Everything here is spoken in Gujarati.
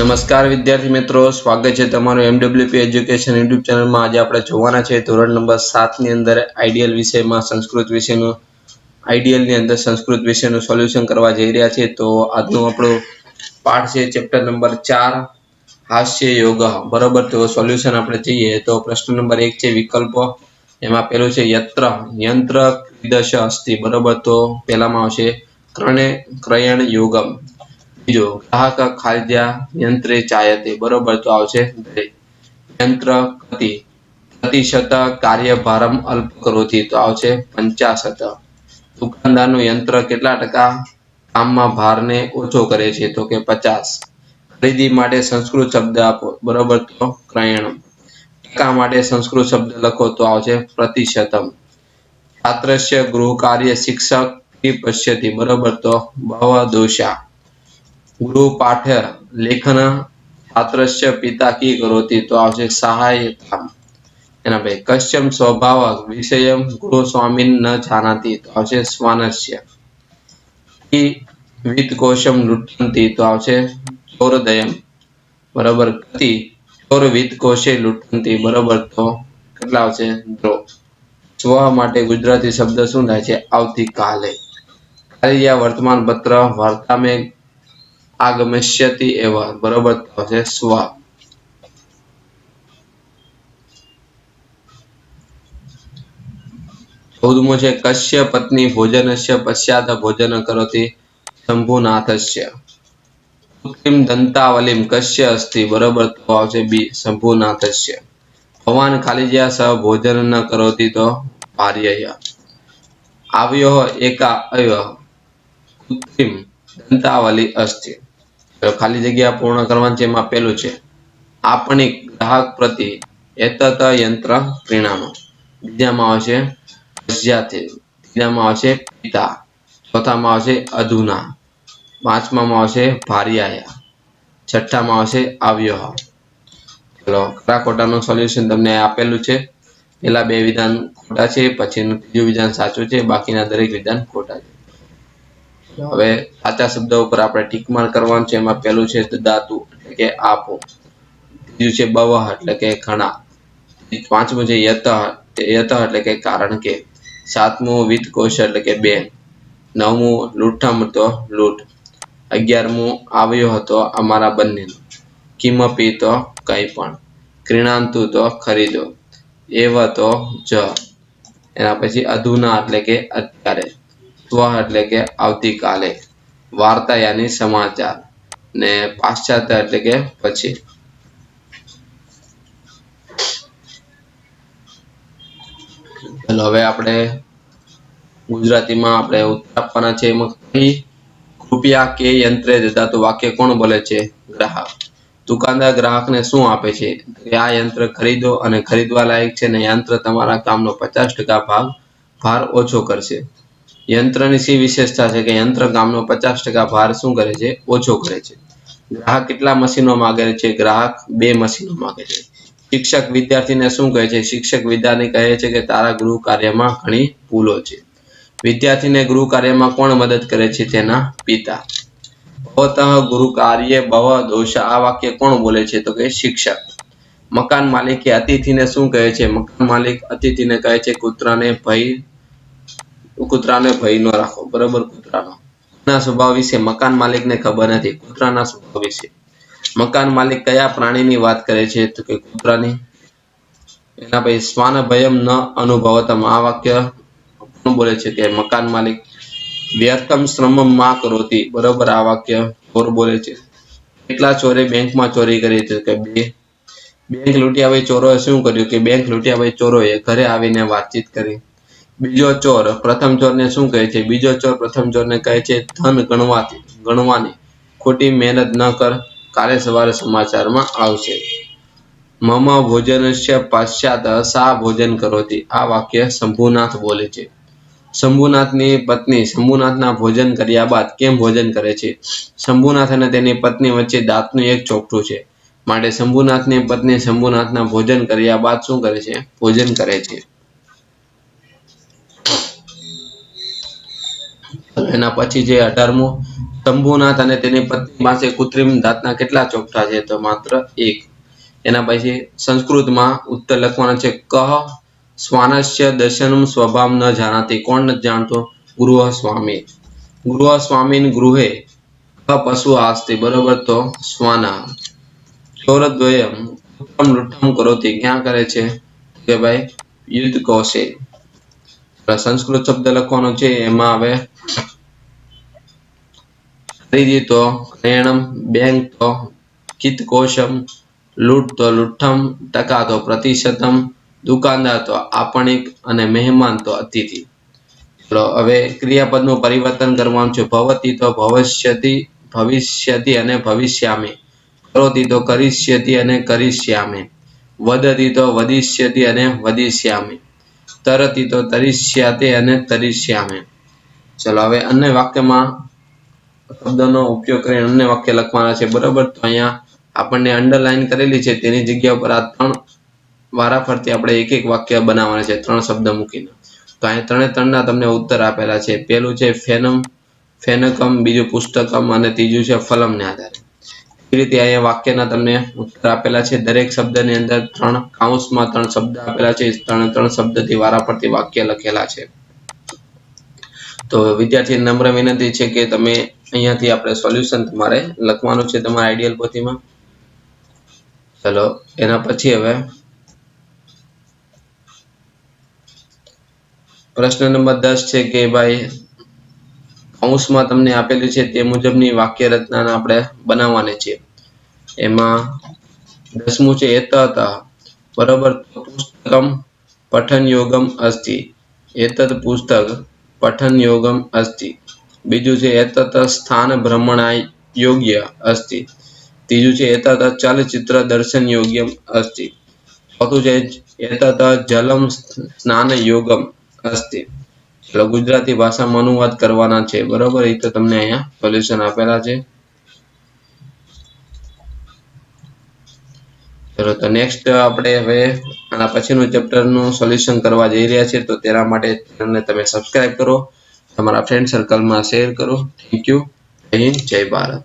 નમસ્કાર વિદ્યાર્થી મિત્રો, સ્વાગત છે તમારું એમડબ્લ્યુપી એજ્યુકેશન યુટ્યુબ ચેનલમાં। આજે આપણે જોવાના છે ધોરણ નંબર 7 ની અંદર આઈડિયલ વિષયમાં સંસ્કૃત વિષયનું સોલ્યુશન કરવા જઈ રહ્યા છે। તો આજનો આપણો પાઠ છે ચેપ્ટર નંબર 4 હાસ્ય યોગ, બરોબર। તો સોલ્યુશન આપણે જોઈએ તો પ્રશ્ન નંબર 1 છે વિકલ્પો। એમાં પેલું છે યંત્ર ક્રીદશ અસ્તિ, બરોબર। તો પહેલામાં આવશે ક્રયણ યોગમ। બીજો ગ્રાહક ખાદ્યા યંત્રે ચાયતે, બરોબર। તો આવશે યંત્ર પ્રતિશત કાર્યભારમ અલ્પ કરોતિ, તો આવશે 50%। દુકાનદારનું યંત્ર કેટલા ટકા કામમાં ભારને ઓછો કરે છે, તો કે 50। ખરીદી માટે સંસ્કૃત શબ્દ આપો, બરોબર। તો ક્રયણમ। ટકા માટે સંસ્કૃત શબ્દ લખો, તો આવશે પ્રતિશતમ। છાત્રસ્ય ગૃહ કાર્ય શિક્ષક પશ્યતિ, બરોબર। તો બહવ દોષા। ગૃહ પાઠ લેખન છાત્રસ્ય પિતા કી કરોતિ, તો આવશે સહાયતા। એના ભાઈ કશ્યમ સ્વભાવ વિષયમ ગૃહ સ્વામીન ન જાનાતિ, તો આવશે સ્વાનસ્ય। વિત્તકોશમ લુટંતી, તો આવશે ચોરદયમ, બરોબર। ગતિ ચોર વિત્તકોશે લુટંતી, બરોબર। તો કેટલા આવશે દ્રો। સ્વ માટે ગુજરાતી શબ્દ શું થાય છે આવતીકાલે। કાર્ય વર્તમાન પત્ર વાર્તા में આગમસ્યતિ એવ, બરોબર। તો આવશે સ્વ। 14મો છે કશ્ય પત્ની ભોજનસ્ય પશ્ચાત ભોજન કરોતિ શંભુનાથસ્ય। કૃત્રિમ દંતાવલીમ કશ્ય અસ્તિ, બરોબર। તો આવશે બી શંભુનાથસ્ય। ભવાન ખાલી જગ્યા સહ ભોજન ન કરોતિ, તો ભાર્યય। આવ્યો એકા અય કૃત્રિમ દંતાવલી અસ્તિ। તો ખાલી જગ્યા પૂર્ણ કરવાની છે, એમાં પેલું છે આપણી ગ્રાહક પ્રતિ એતત યંત્ર પરિણામો। બીજામાં આવશે પશ્ચાતે, ત્રીજામાં આવશે પિતા, ચોથામાં આવશે અધુના, પાંચમામાં આવશે ભાર્યાયા, છઠ્ઠામાં આવશે આવ્યો। ચલો ખરા ખોટાનું સોલ્યુશન તમને આપેલું છે। પેલા બે વિધાન ખોટા છે, પછીનું ત્રીજું વિધાન સાચું છે, બાકીના દરેક વિધાન ખોટા છે। હવે સાચા શબ્દ ઉપર આપણે ટીક માર્ક કરવાનું છે। એમાં પેલું છે દાતુ એટલે કે આપો, ત્રીજું છે બવહ એટલે કે ઘણા, પાંચમું છે યત એટલે કે કારણ કે, સાતમું વિત્તકોશ એટલે કે બે, નવમું લૂંઠમ તો લૂંટ, 11મું આવ્યો હતો અમારા બંનેનો, કિમપી તો કંઈ પણ, ક્રિણાંતુ તો ખરીદો, એવ તો જ, એના પછી અધુના એટલે કે અત્યારે, સ્વ એટલે કે આવતીકાલે, વાર્તા યાની સમાચાર, ને પાશ્ચાત્ય એટલે કે પછી। ચલો હવે આપણે ગુજરાતીમાં આપણે ઉત્તર આપવાના છે। એમાં રૂપિયા કે યંત્રે દદાતું વાક્ય કોણ બોલે છે ગ્રાહક। દુકાનદાર ગ્રાહકને શું આપે છે કે આ યંત્ર ખરીદો અને ખરીદવા લાયક છે, ને યંત્ર તમારા કામનો 50% ભાર ઓછો કરશે। યંત્રની સી વિશેષતા છે કે યંત્ર કામનો 50% ભાર શું કરે છે ઓછો કરે છે। ગ્રાહક કેટલા મશીનો માંગે છે, ગ્રાહક 2 મશીનો માંગે છે। શિક્ષક વિદ્યાર્થીને શું કહે છે, શિક્ષક વિદ્યાર્થી કહે છે કે તારા ગૃહ કાર્યમાં ઘણી ભૂલો છે। વિદ્યાર્થીને ગૃહ કાર્યમાં કોણ મદદ કરે છે, તેના પિતા। ભવતઃ ગૃહ કાર્ય ભવ દોષ, આ વાક્ય કોણ બોલે છે, તો કે શિક્ષક। મકાન માલિકે અતિથિને શું કહે છે, મકાન માલિક અતિથિને કહે છે કૂતરાને ભય ન રાખો, બરોબર। કૂતરાનો સ્વભાવ વિશે મકાન માલિકને ખબર નથી, કૂતરાના સ્વભાવ વિશે। મકાન માલિક કયા પ્રાણીની વાત કરે છે, તો કે કૂતરાની। એના પછી શ્વાન ભયમ ન અનુભવતમ, આ વાક્ય કોણ બોલે છે કે મકાન માલિક। વ્યર્થમ શ્રમમ માં કરોતિ, બરોબર, આ વાક્ય ચોર બોલે છે। કેટલા ચોરે બેંકમાં ચોરી કરી, તો કે 2। બેંક લૂંટ્યા પછી ચોરોએ શું કર્યું કે બેંક લૂંટ્યા પછી ચોરોએ ઘરે આવીને વાતચીત કરી। બીજો ચોર પ્રથમ ચોરને શું કહે છે, બીજો ચોર પ્રથમ ચોરને કહે છે ધન ગણવાની ખોટી મહેનત ન કર, કાલે સવારે સમાચારમાં આવશે। મમ ભોજનસ્ય પશ્ચાત સા ભોજન કરોતિ, આ વાક્ય શંભુનાથ બોલે છે। શંભુનાથની પત્ની શંભુનાથના ભોજન કર્યા બાદ કેમ ભોજન કરે છે। શંભુનાથ અને તેની પત્ની વચ્ચે દાંતનું એક ચોકઠું છે, માટે શંભુનાથની પત્ની શંભુનાથના ભોજન કર્યા બાદ શું કરે છે, ભોજન કરે છે। એના પછી જે 18મું શંભુનાથ અને તેની પત્ની પાસે કૃત્રિમ દાંતના કેટલા ચોકઠા છે? તો માત્ર 1. એના પછી સંસ્કૃતમાં ઉત્તર લખવાનો છે કહ શ્વાનસ્ય દર્શનમ સ્વભાવ ન જાનાતી. કોણ નથી જાણતો? ગૃહસ્વામી. ગૃહસ્વામીન ગૃહે પશુ આસ્તિ. બરોબર, તો શ્વાના. ચોરદ્વયમ ઉત્તમ લૂંટમ કરોતી. ક્યાં કરે છે? કે ભાઈ યુદ્ધ કોશે. સંસ્કૃત શબ્દ લખવાનો છે, એમાં હવે ખરીદી તો ક્રયણમ, બેંક તો કિતકોશમ, લૂંટ તો લુઠ્ઠમ, ટકા તો પ્રતિશતમ, દુકાનદાર તો આપણિક અને મહેમાન તો અતિથિ. ચલો હવે ક્રિયાપદનું પરિવર્તન કરવાનું છે. ભવતી તો ભવિષ્યતિ, ભવિષ્યતિ અને ભવિષ્યામિ. કરોતી તો કરિષ્યતિ અને કરિષ્યામિ. વદતી તો વદિષ્યતિ અને વદિષ્યામિ. તરતી તો તરિષ્યાતે અને તરિષ્યામિ. ચલો હવે અન્ય વાક્યમાં શબ્દનો ઉપયોગ કરીને અન્ય વાક્ય લખવાના છે. બરોબર, તો અહીંયા આપણને અંડરલાઈન કરેલી છે તેની જગ્યા પર આ 3 વારાફરતી આપણે એક એક વાક્ય બનાવવાના છે, 3 શબ્દ મૂકીને. તો અહીં 3 ના તમને ઉત્તર આપેલા છે. પહેલું છે ફેનમ, ફેનકમ, બીજું પુસ્તકમ અને ત્રીજું છે ફલમને આધારે. એ રીતે અહીંયા વાક્યના તમને ઉત્તર આપેલા છે. દરેક શબ્દની અંદર 3 કૌંસમાં 3 શબ્દ આપેલા છે. 3 શબ્દથી વારાફરતી વાક્ય લખેલા છે. તો વિદ્યાર્થી નમ્ર વિનંતી છે કે તમે અહીંયાથી આપણે સોલ્યુશન તમારે લખવાનું છે તમારા આઈડિયલ પોથીમાં. ચલો એના પછી હવે પ્રશ્ન નંબર 10 છે કે ભાઈ કૌંસમાં તમને આપેલું છે તે મુજબની વાક્ય રચના આપણે બનાવવાની છે. એમાં 10મું છે એતત. બરોબર, પુસ્તકમ પઠન યોગમ અસ્તિ. એતત પુસ્તક પઠન યોગમ અસ્તિ. બીજું છે એતત સ્થાન ભ્રમણાય યોગ્ય અસ્તિ. ત્રીજું છે એતત ચલચિત્ર દર્શન યોગ્યમ અસ્તિ. ચોથું છે એતત જલમ સ્નાન યોગમ અસ્તિ. એટલે ગુજરાતી ભાષામાં અનુવાદ કરવાના છે. બરોબર, એ તો તમને અહીંયા સોલ્યુશન આપેલા છે. ચલો તો નેક્સ્ટ આપણે હવે આના પછીનું ચેપ્ટરનું સોલ્યુશન કરવા જઈ રહ્યા છીએ. તો તેના માટે ચેનલને તમે સબસ્ક્રાઇબ કરો, તમારા ફ્રેન્ડ સર્કલમાં શેર કરો. Thank you. જય હિન્દ, જય ભારત.